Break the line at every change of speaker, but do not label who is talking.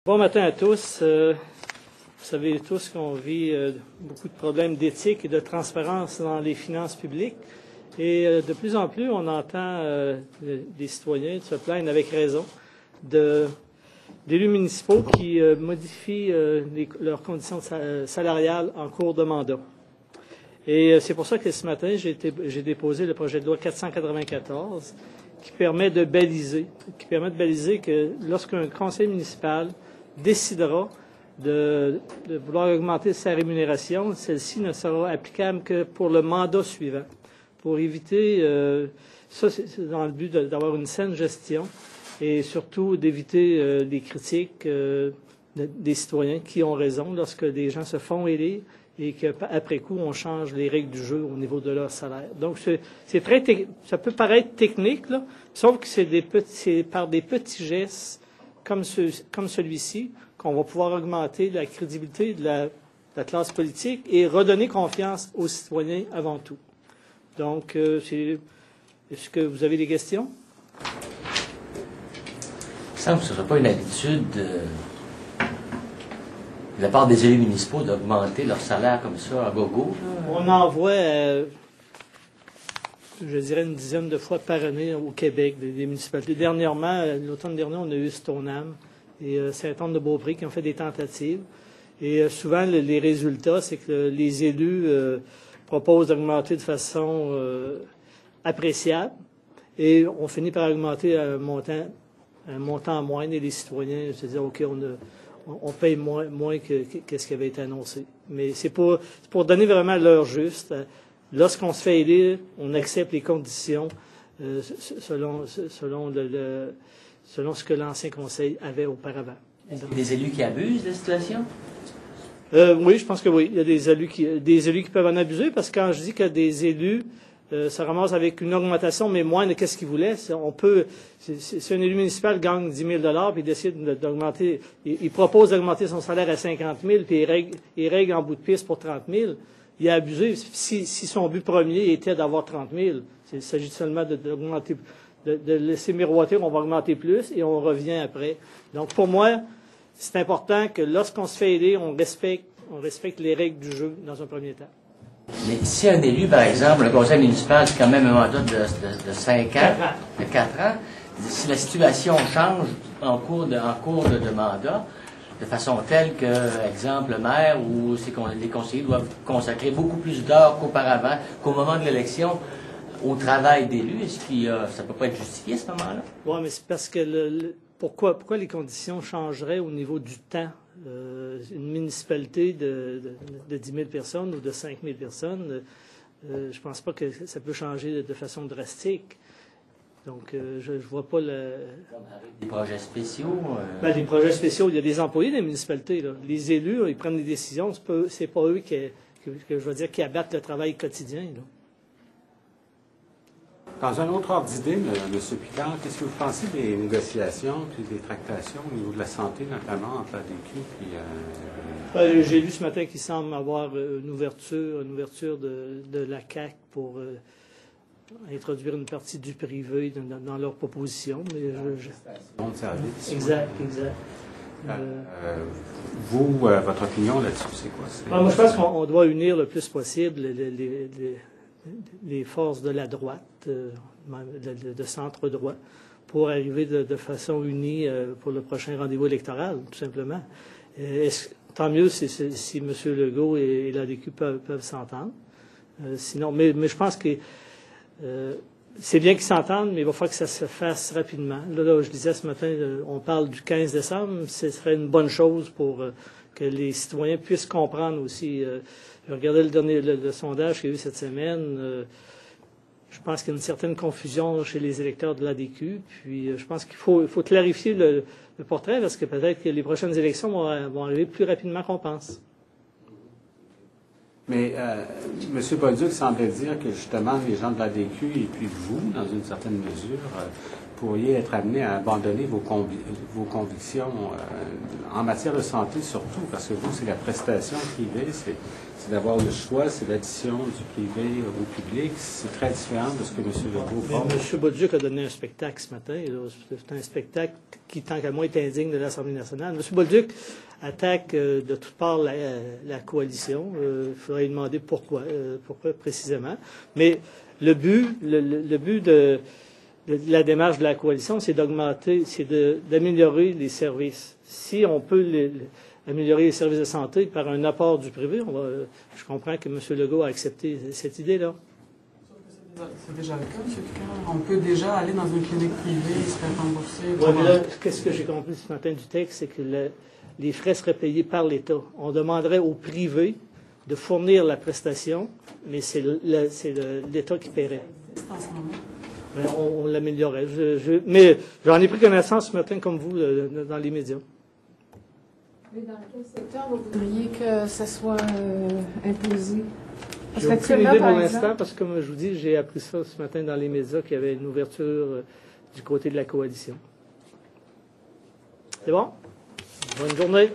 Bon matin à tous. Vous savez tous qu'on vit beaucoup de problèmes d'éthique et de transparence dans les finances publiques. Et de plus en plus, on entend des citoyens se plaindre avec raison d'élus municipaux qui modifient leurs conditions salariales en cours de mandat. Et c'est pour ça que ce matin, j'ai déposé le projet de loi 494 qui permet de baliser que lorsqu'un conseil municipal décidera de vouloir augmenter sa rémunération, celle-ci ne sera applicable que pour le mandat suivant, pour éviter, ça c'est dans le but d'avoir une saine gestion et surtout d'éviter les critiques des citoyens qui ont raison lorsque des gens se font élire et qu'après coup, on change les règles du jeu au niveau de leur salaire. Donc, ça peut paraître technique, là, sauf que c'est par des petits gestes comme celui-ci qu'on va pouvoir augmenter la crédibilité de la classe politique et redonner confiance aux citoyens avant tout. Donc, est-ce que vous avez des questions?
Il semble que ce ne soit pas une habitude de la part des élus municipaux d'augmenter leur salaire comme ça à gogo.
On en voit, je dirais, une dizaine de fois par année au Québec, des municipalités. Dernièrement, l'automne dernier, on a eu Stoneham et Saint-Anne-de-Beaupré qui ont fait des tentatives. Et souvent, les résultats, c'est que les élus proposent d'augmenter de façon appréciable et on finit par augmenter un montant moindre et les citoyens se disent, OK, on paye moins que ce qui avait été annoncé. Mais c'est pour donner vraiment l'heure juste. Lorsqu'on se fait élire, on accepte les conditions selon ce que l'ancien conseil avait auparavant.
Est-ce qu'il y a des élus qui abusent de la situation?
Oui, je pense que oui. Il y a des élus qui peuvent en abuser parce que quand je dis qu'il y a des élus se ramassent avec une augmentation, mais moins de qu'est-ce qu'ils voulaient. Si un élu municipal gagne 10 000 $ puis il décide d'augmenter, il propose d'augmenter son salaire à 50 000 puis il règle en bout de piste pour 30 000, il a abusé. Si son but premier était d'avoir 30 000, il s'agit seulement d'augmenter, de laisser miroiter, on va augmenter plus et on revient après. Donc pour moi, c'est important que lorsqu'on se fait aider, on respecte les règles du jeu dans un premier temps.
Mais si un élu, par exemple, le conseil municipal, c'est quand même un mandat de 5 ans, de 4 ans, si la situation change en cours de mandat, de façon telle que, exemple, le maire ou les conseillers doivent consacrer beaucoup plus d'heures qu'auparavant, qu'au moment de l'élection, au travail d'élu, est-ce que ça ne peut pas être justifié à ce moment-là?
Oui, mais c'est parce que pourquoi les conditions changeraient au niveau du temps? Une municipalité de 10 000 personnes ou de 5 000 personnes, je pense pas que ça peut changer de façon drastique. Donc, je vois pas
Des projets spéciaux?
Les projets spéciaux, il y a des employés des municipalités, là. Les élus, ils prennent des décisions. C'est pas eux qui abattent le travail quotidien, là.
Dans un autre ordre d'idée, M. Picard, qu'est-ce que vous pensez des négociations et des tractations au niveau de la santé, notamment entre l'ADQ et...
J'ai lu ce matin qu'il semble avoir une ouverture de la CAQ pour introduire une partie du privé dans leur proposition. Mais
de service.
Exact.
Votre opinion là-dessus, c'est quoi?
Moi, je pense qu'on doit unir le plus possible les forces de la droite, de centre-droit, pour arriver de façon unie pour le prochain rendez-vous électoral, tout simplement. Tant mieux si M. Legault et l'ADQ peuvent s'entendre. Sinon, mais je pense que c'est bien qu'ils s'entendent, mais il va falloir que ça se fasse rapidement. Là, je disais ce matin, on parle du 15 décembre. Ce serait une bonne chose pour que les citoyens puissent comprendre aussi. Je regardais le sondage qu'il y a eu cette semaine. Je pense qu'il y a une certaine confusion chez les électeurs de l'ADQ. Puis je pense qu'il faut clarifier le portrait parce que peut-être que les prochaines élections vont arriver plus rapidement qu'on pense.
Mais M. Bolduc semblait dire que justement les gens de l'ADQ et puis vous, dans une certaine mesure, pourriez être amené à abandonner vos convictions en matière de santé surtout, parce que vous, c'est la prestation privée, c'est d'avoir le choix, c'est l'addition du privé au public. C'est très différent de ce que M. Legault parle.
M. Bolduc a donné un spectacle ce matin. C'est un spectacle qui, tant qu'à moi, est indigne de l'Assemblée nationale. M. Bolduc attaque de toutes parts la coalition. Il faudrait lui demander pourquoi précisément. Mais le but de la démarche de la coalition, c'est d'améliorer les services. Si on peut améliorer les services de santé par un apport du privé, je comprends que M. Legault a accepté cette idée-là.
C'est déjà le cas, M. Picard. On peut déjà aller dans une clinique privée et se faire rembourser.
Ouais, mais là, qu'est-ce que j'ai compris ce matin du texte, c'est que les frais seraient payés par l'État. On demanderait au privé de fournir la prestation, mais c'est l'État qui paierait. On l'améliorerait. Mais j'en ai pris connaissance ce matin, comme vous, dans les médias.
Mais dans quel secteur vous voudriez que ça soit imposé?
J'ai aucune idée pour l'instant, parce que, comme je vous dis, j'ai appris ça ce matin dans les médias, qu'il y avait une ouverture du côté de la coalition. C'est bon? Bonne journée.